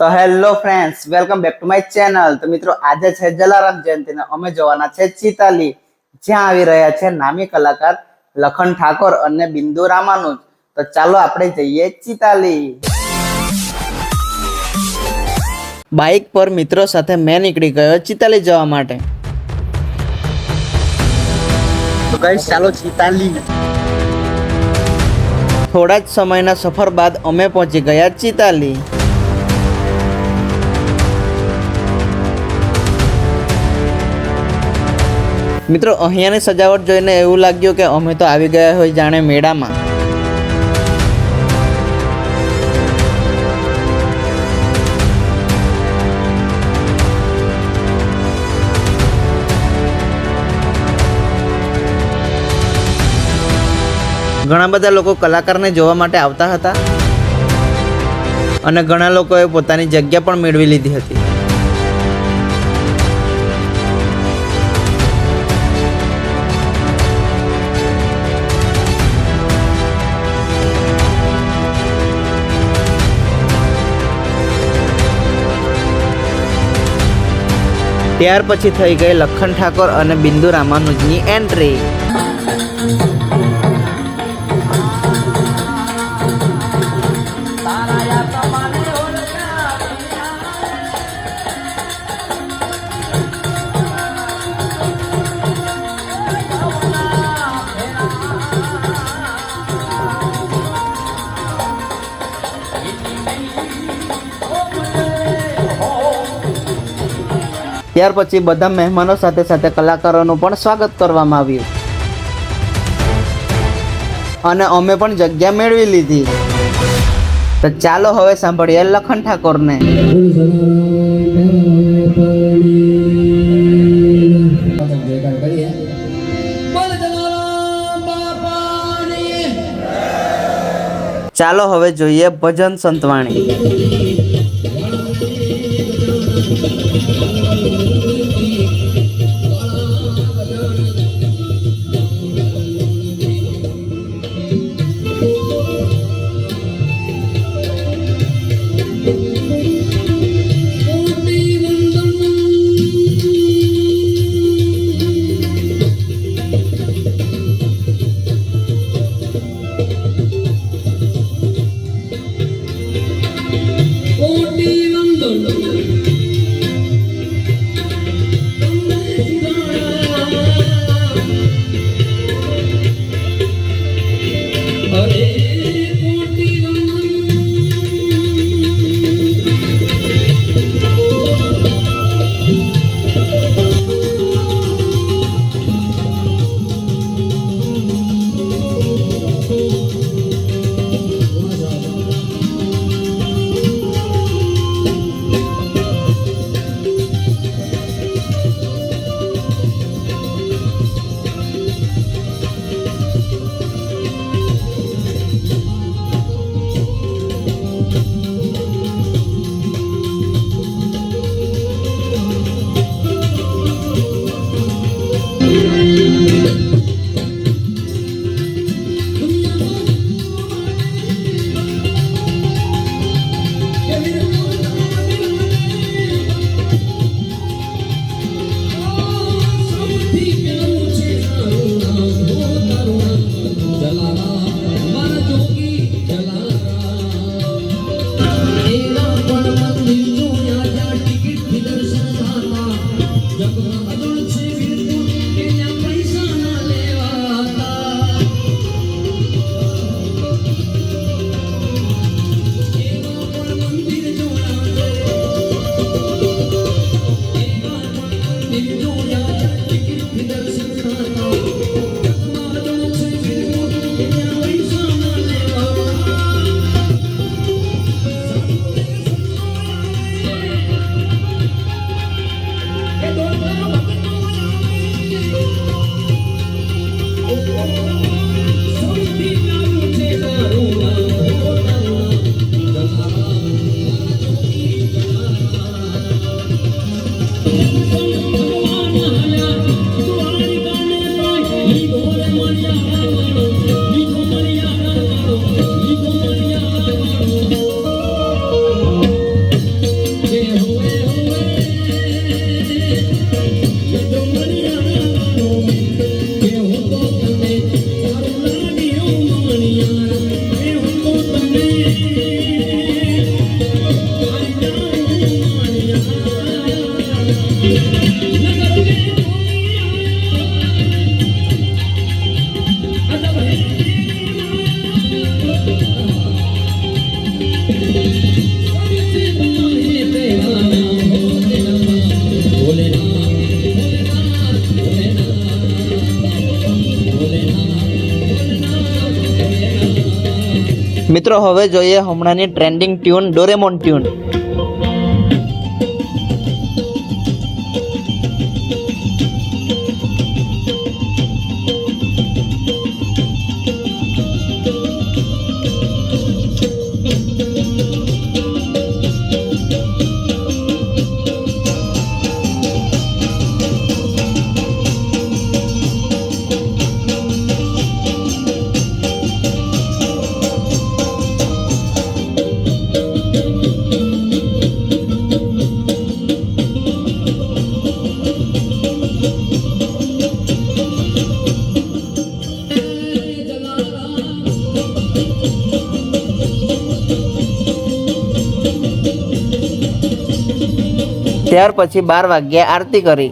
તો hello friends, welcome back to my channel. તો મિત્રો, આજે છે જલારામ જયંતિ ને અમે જવાના છે ચિતાલી, જ્યાં આવી રહ્યા છે નામી કલાકાર લખન ઠાકોર અને બિંદુ રામાનુજ। તો ચાલો આપણે જઈએ ચિતાલી। બાઇક પર મિત્રો સાથે મેં નીકળી ગયો ચિતાલી જવા માટે। તો ગાઈસ, ચાલો ચિતાલી। થોડા જ સમયના સફર બાદ અમે પહોંચી ગયા ચિતાલી। મિત્રો, અહીંયાની સજાવટ જોઈને એવું લાગ્યું કે અમે તો આવી ગયા હોય જાણે મેળામાં। ઘણા બધા લોકો કલાકારને જોવા માટે આવતા હતા અને ઘણા લોકોએ પોતાની જગ્યા પણ મેળવી લીધી હતી। ત્યાર પછી થઈ ગઈ લખન ઠાકોર અને બિંદુ રામાનુજની એન્ટ્રી। ત્યાર પછી બધા મહેમાનો સાથે સાથે કલાકારોનું પણ સ્વાગત કરવામાં આવ્યું અને અમે પણ જગ્યા મેળવી લીધી। તો ચાલો હવે સાંભળીએ લખન ઠાકોરને। ચાલો હવે જોઈએ ભજન સંતવાણી। મિત્રો હવે જોઈએ હમણાંની ટ્રેન્ડિંગ ટ્યુન ડોરેમોન ટ્યુન। ત્યાર પછી 12 વાગ્યે આરતી કરી।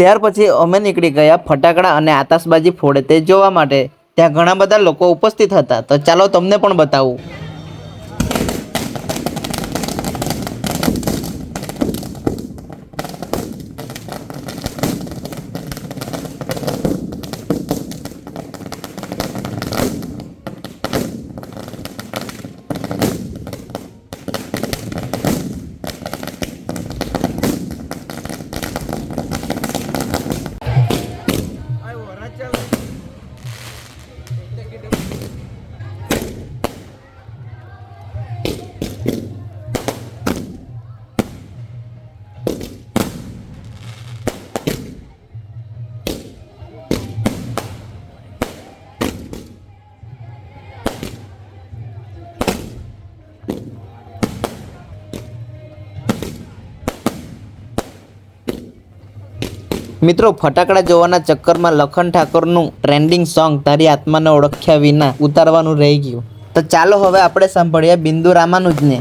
ત્યાર પછી અમે નીકળી ગયા ફટાકડા અને આતશબાજી ફોડે તે જોવા માટે। ત્યાં ઘણા બધા લોકો ઉપસ્થિત હતા, તો ચાલો તમને પણ બતાવું। મિત્રો ફટાકડા જોવાના ચક્કરમાં લખન ઠાકોરનું ટ્રેન્ડિંગ સોંગ તારી આત્માને ઓળખ્યા વિના ઉતારવાનું રહી ગયું। તો ચાલો હવે આપણે સાંભળીએ બિંદુ રામાનુજને।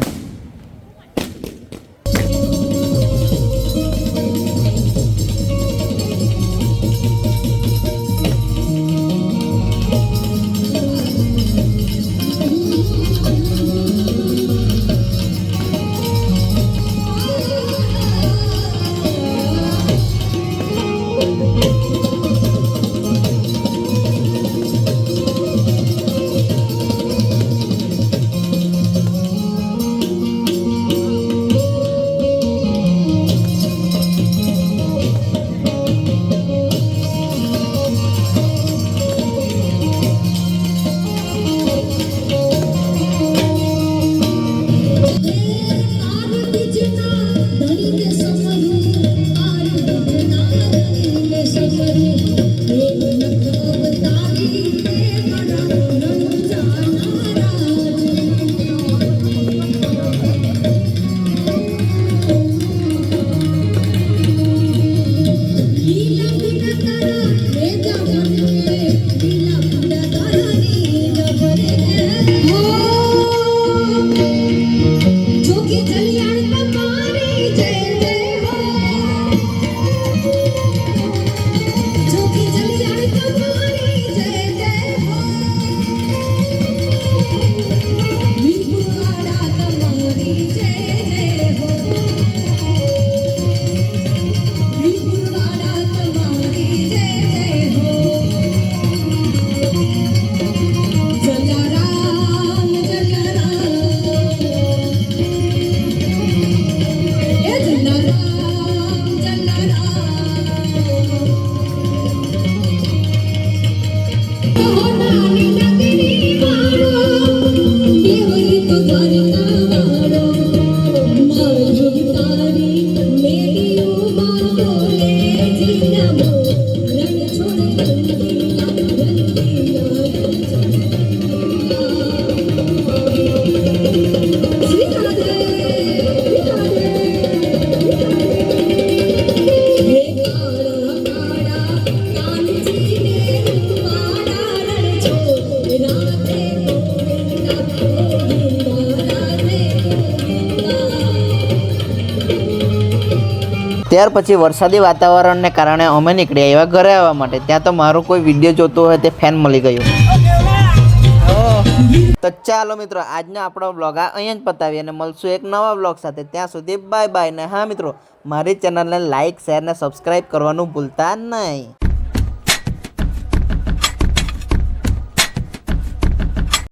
ત્યાર પછી વરસાદી વાતાવરણને કારણે અમે નીકળ્યા એવા ઘરે આવવા માટે. ત્યાં તો મારું કોઈ વિડીયો જોતો હોય તે ફેન મળી ગયું. તો ચાલો મિત્રો, આજનો આપણો બ્લોગ અહીંયા જ પતાવીએ અને મળશું એક નવા બ્લોગ સાથે. ત્યાં સુધી બાય બાય. ને હા મિત્રો, મારી ચેનલને લાઇક, શેર ને સબસ્ક્રાઈબ કરવાનું ભૂલતા નહીં.